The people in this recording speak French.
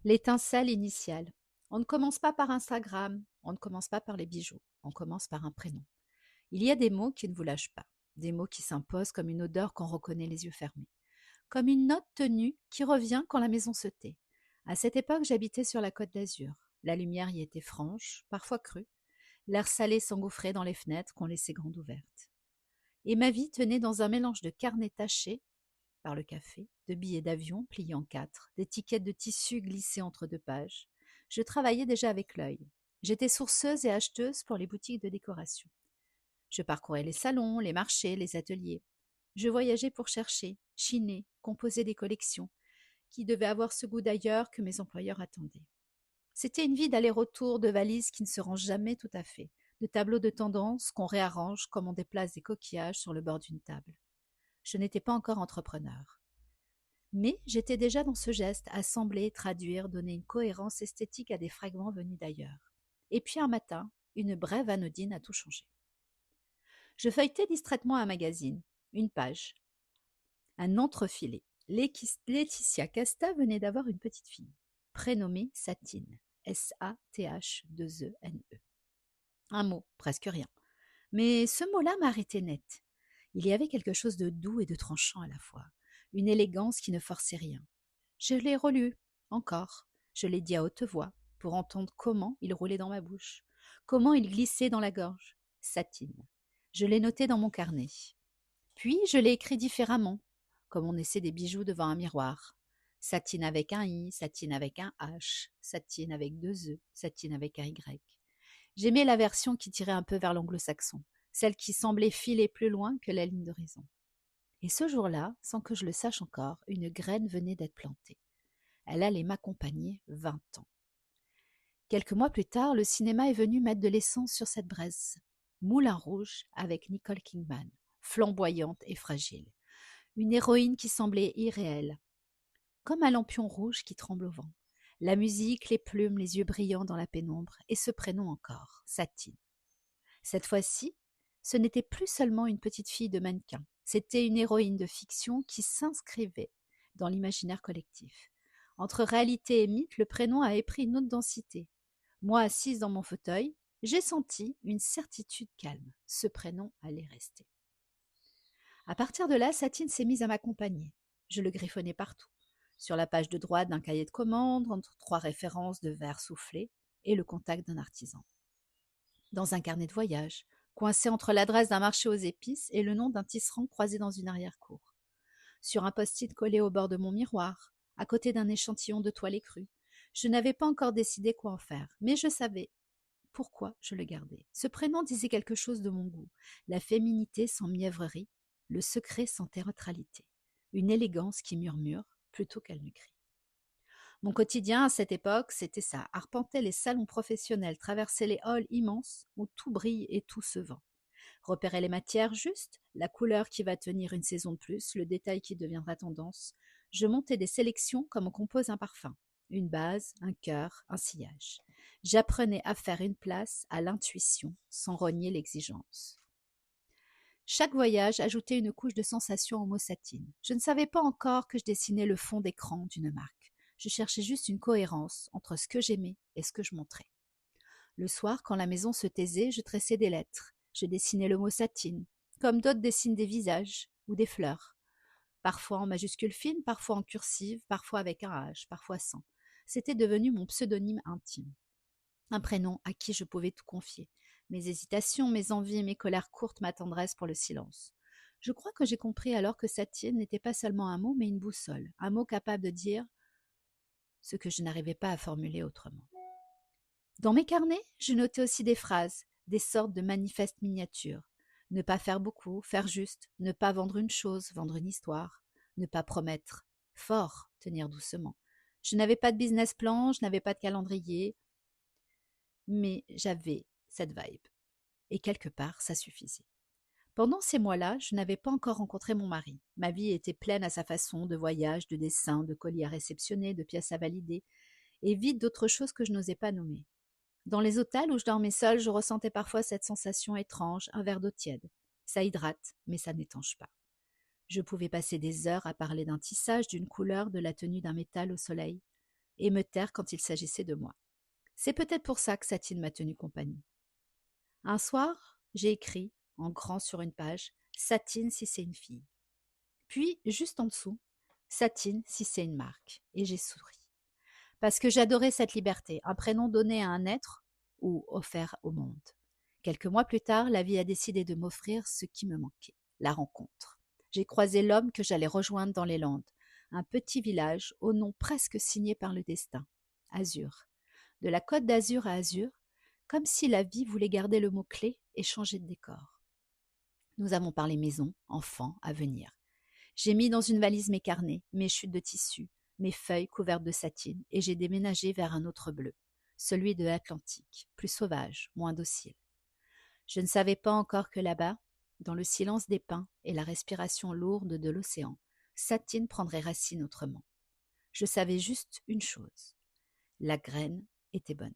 L'étincelle initiale. On ne commence pas par Instagram, on ne commence pas par les bijoux, on commence par un prénom. Il y a des mots qui ne vous lâchent pas, des mots qui s'imposent comme une odeur qu'on reconnaît les yeux fermés, comme une note tenue qui revient quand la maison se tait. À cette époque, j'habitais sur la Côte d'Azur. La lumière y était franche, parfois crue. L'air salé s'engouffrait dans les fenêtres qu'on laissait grandes ouvertes. Et ma vie tenait dans un mélange de carnets tachés par le café, de billets d'avion pliés en quatre, d'étiquettes de tissu glissées entre deux pages. Je travaillais déjà avec l'œil. J'étais sourceuse et acheteuse pour les boutiques de décoration. Je parcourais les salons, les marchés, les ateliers. Je voyageais pour chercher, chiner, composer des collections qui devaient avoir ce goût d'ailleurs que mes employeurs attendaient. C'était une vie d'aller-retour, de valises qui ne se rangent jamais tout à fait, de tableaux de tendance qu'on réarrange comme on déplace des coquillages sur le bord d'une table. Je n'étais pas encore entrepreneur. Mais j'étais déjà dans ce geste, assembler, traduire, donner une cohérence esthétique à des fragments venus d'ailleurs. Et puis un matin, une brève anodine a tout changé. Je feuilletais distraitement un magazine, une page, un entrefilé. Laetitia Casta venait d'avoir une petite fille, prénommée Satine, S-A-T-H-2-E-N-E. Un mot, presque rien. Mais ce mot-là m'arrêtait net. Il y avait quelque chose de doux et de tranchant à la fois, une élégance qui ne forçait rien. Je l'ai relu, encore. Je l'ai dit à haute voix, pour entendre comment il roulait dans ma bouche, comment il glissait dans la gorge. Satine. Je l'ai noté dans mon carnet. Puis je l'ai écrit différemment, comme on essaie des bijoux devant un miroir. Satine avec un I, satine avec un H, satine avec deux E, satine avec un Y. J'aimais la version qui tirait un peu vers l'anglo-saxon, celle qui semblait filer plus loin que la ligne d'horizon. Et ce jour-là, sans que je le sache encore, une graine venait d'être plantée. Elle allait m'accompagner 20 ans. Quelques mois plus tard, le cinéma est venu mettre de l'essence sur cette braise. Moulin Rouge avec Nicole Kidman, flamboyante et fragile. Une héroïne qui semblait irréelle, comme un lampion rouge qui tremble au vent. La musique, les plumes, les yeux brillants dans la pénombre, et ce prénom encore, Satine. Cette fois-ci, ce n'était plus seulement une petite fille de mannequin, c'était une héroïne de fiction qui s'inscrivait dans l'imaginaire collectif. Entre réalité et mythe, le prénom avait pris une autre densité. Moi, assise dans mon fauteuil, j'ai senti une certitude calme. Ce prénom allait rester. À partir de là, Satine s'est mise à m'accompagner. Je le griffonnais partout. Sur la page de droite d'un cahier de commande, entre trois références de verre soufflé et le contact d'un artisan. Dans un carnet de voyage, coincé entre l'adresse d'un marché aux épices et le nom d'un tisserand croisé dans une arrière-cour. Sur un post-it collé au bord de mon miroir, à côté d'un échantillon de toile écrue. Je n'avais pas encore décidé quoi en faire, mais je savais pourquoi je le gardais. Ce prénom disait quelque chose de mon goût, la féminité sans mièvrerie, le secret sans théâtralité, une élégance qui murmure plutôt qu'elle ne crie. Mon quotidien à cette époque, c'était ça, arpenter les salons professionnels, traverser les halls immenses où tout brille et tout se vend. Repérer les matières justes, la couleur qui va tenir une saison de plus, le détail qui deviendra tendance. Je montais des sélections comme on compose un parfum. Une base, un cœur, un sillage. J'apprenais à faire une place à l'intuition, sans renier l'exigence. Chaque voyage ajoutait une couche de sensation au mot Satine. Je ne savais pas encore que je dessinais le fond d'écran d'une marque. Je cherchais juste une cohérence entre ce que j'aimais et ce que je montrais. Le soir, quand la maison se taisait, je tressais des lettres. Je dessinais le mot Satine, comme d'autres dessinent des visages ou des fleurs. Parfois en majuscule fine, parfois en cursive, parfois avec un H, parfois sans. C'était devenu mon pseudonyme intime. Un prénom à qui je pouvais tout confier. Mes hésitations, mes envies, mes colères courtes, ma tendresse pour le silence. Je crois que j'ai compris alors que Satine n'était pas seulement un mot, mais une boussole. Un mot capable de dire ce que je n'arrivais pas à formuler autrement. Dans mes carnets, je notais aussi des phrases, des sortes de manifestes miniatures. Ne pas faire beaucoup, faire juste, ne pas vendre une chose, vendre une histoire, ne pas promettre fort, tenir doucement. Je n'avais pas de business plan, je n'avais pas de calendrier, mais j'avais cette vibe. Et quelque part, ça suffisait. Pendant ces mois-là, je n'avais pas encore rencontré mon mari. Ma vie était pleine à sa façon, de voyages, de dessins, de colis à réceptionner, de pièces à valider, et vide d'autres choses que je n'osais pas nommer. Dans les hôtels où je dormais seule, je ressentais parfois cette sensation étrange, un verre d'eau tiède. Ça hydrate, mais ça n'étanche pas. Je pouvais passer des heures à parler d'un tissage, d'une couleur, de la tenue d'un métal au soleil. et me taire quand il s'agissait de moi. C'est peut-être pour ça que Satine m'a tenu compagnie. Un soir, j'ai écrit, en grand sur une page, Satine si c'est une fille. Puis, juste en dessous, Satine si c'est une marque. Et j'ai souri. Parce que j'adorais cette liberté, un prénom donné à un être ou offert au monde. Quelques mois plus tard, la vie a décidé de m'offrir ce qui me manquait, la rencontre. J'ai croisé l'homme que j'allais rejoindre dans les Landes, un petit village au nom presque signé par le destin, Azur. De la côte d'Azur à Azur, comme si la vie voulait garder le mot-clé et changer de décor. Nous avons parlé maison, enfants, avenir. J'ai mis dans une valise mes carnets, mes chutes de tissu, mes feuilles couvertes de satine, et j'ai déménagé vers un autre bleu, celui de l'Atlantique, plus sauvage, moins docile. Je ne savais pas encore que là-bas, dans le silence des pins et la respiration lourde de l'océan, Satine prendrait racine autrement. Je savais juste une chose. La graine était bonne.